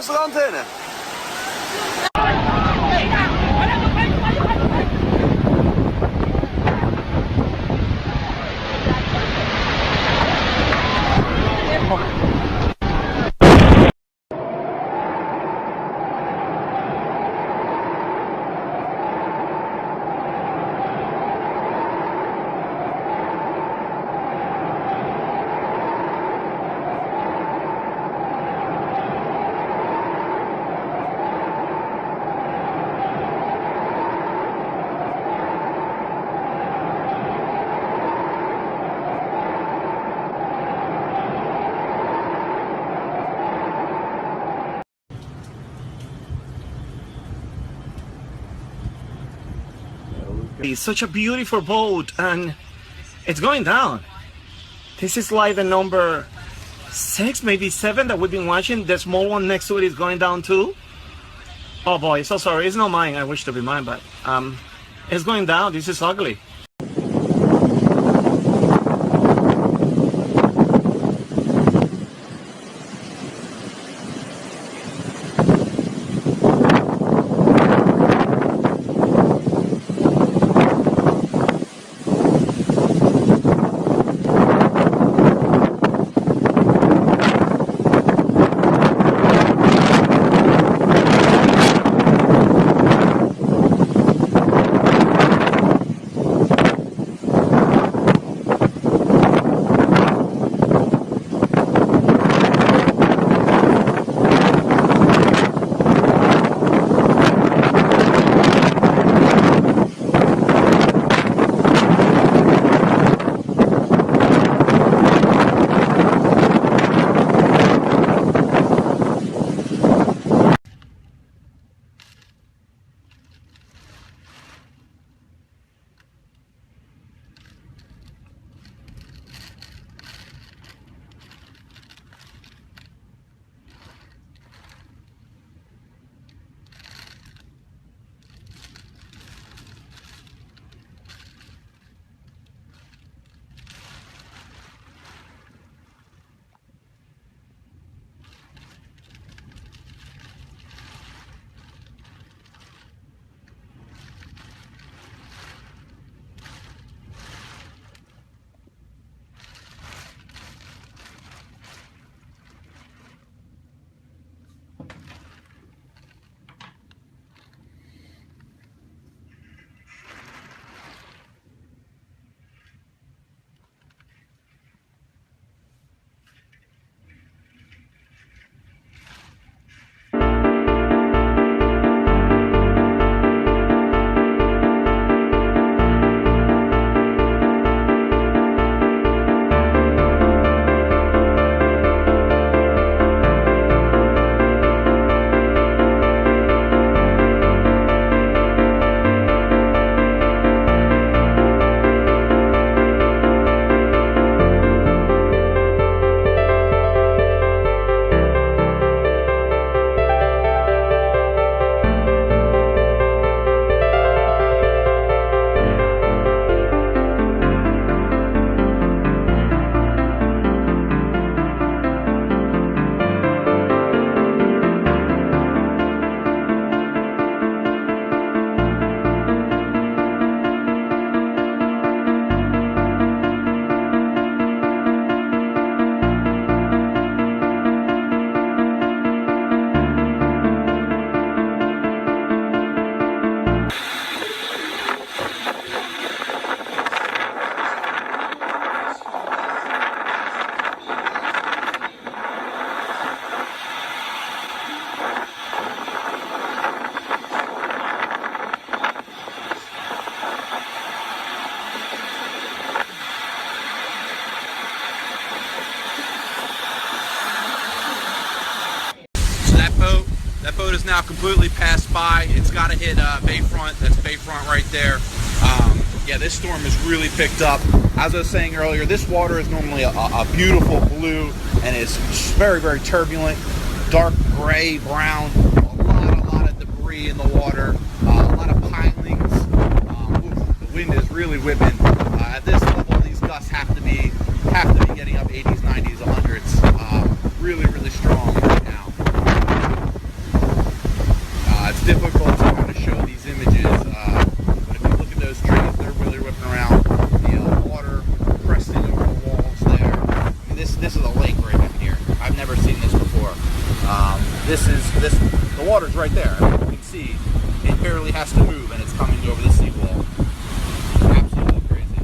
restaurantantenne. It's such a beautiful boat and it's going down. This is like the number 6, maybe 7 that we've been watching. The small one next to it is going down too. Oh boy, so sorry. It's not mine. I wish to be mine, but it's going down. This is ugly. That boat is now completely passed by. It's got to hit Bayfront. That's Bayfront right there. Yeah, this storm has really picked up. As I was saying earlier, this water is normally a beautiful blue and is very, very turbulent, dark gray, brown. A lot of debris in the water. A lot of pilings. The wind is really whipping. At this level, these gusts have to be getting up 80s, 90s, 100s. Really, really strong right now. is a lake right in here. I've never seen this before. The water's right there. I mean, you can see it barely has to move, and it's coming over the seawall. Absolutely crazy.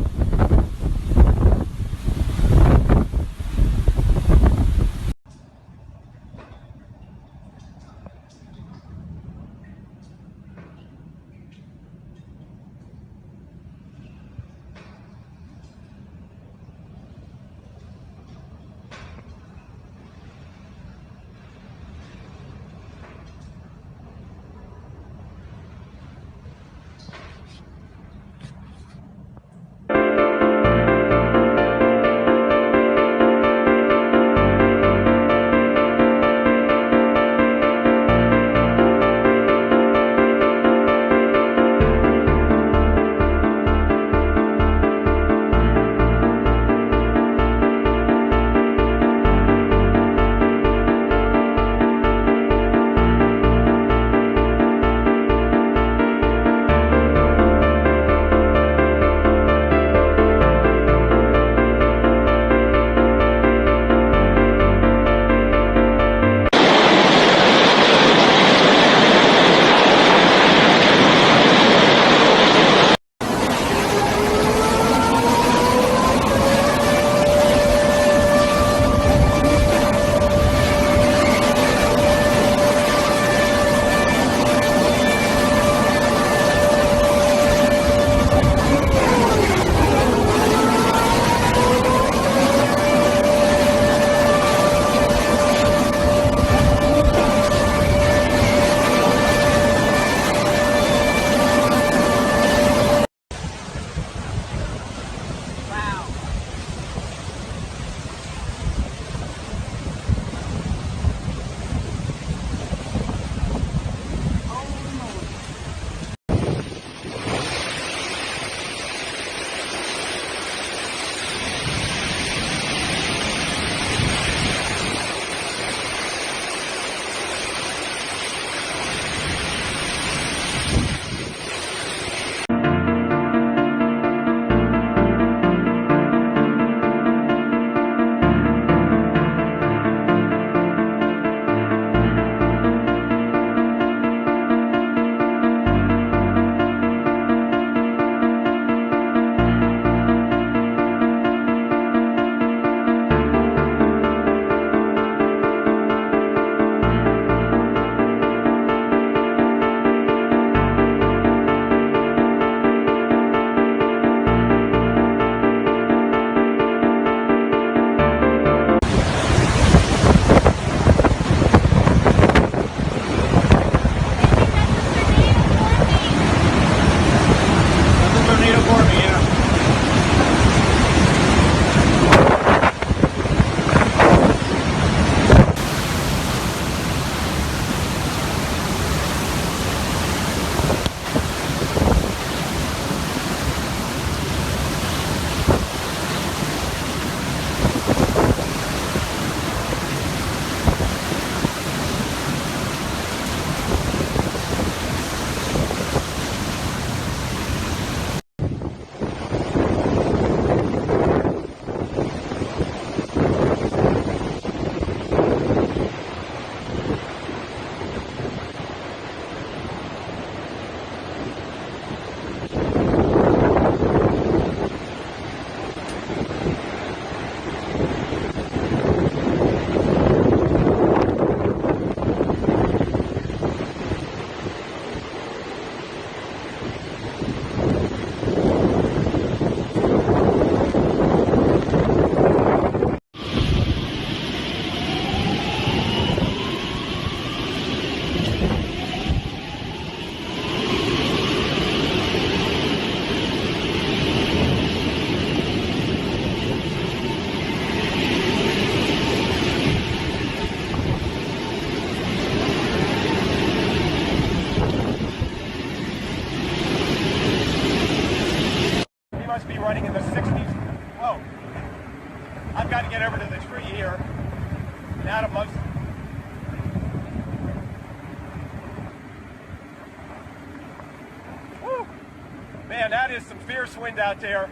Man, that is some fierce wind out there.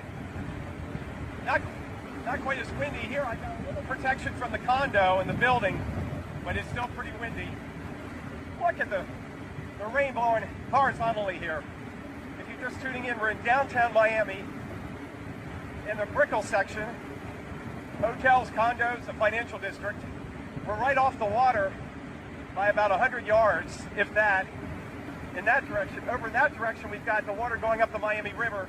Not quite as windy here. I got a little protection from the condo and the building, but it's still pretty windy. Look at the rain blowing horizontally here. If you're just tuning in, we're in downtown Miami in the Brickell section. Hotels, condos, the financial district. We're right off the water by about 100 yards, if that. In that direction, over in that direction, we've got the water going up the Miami River.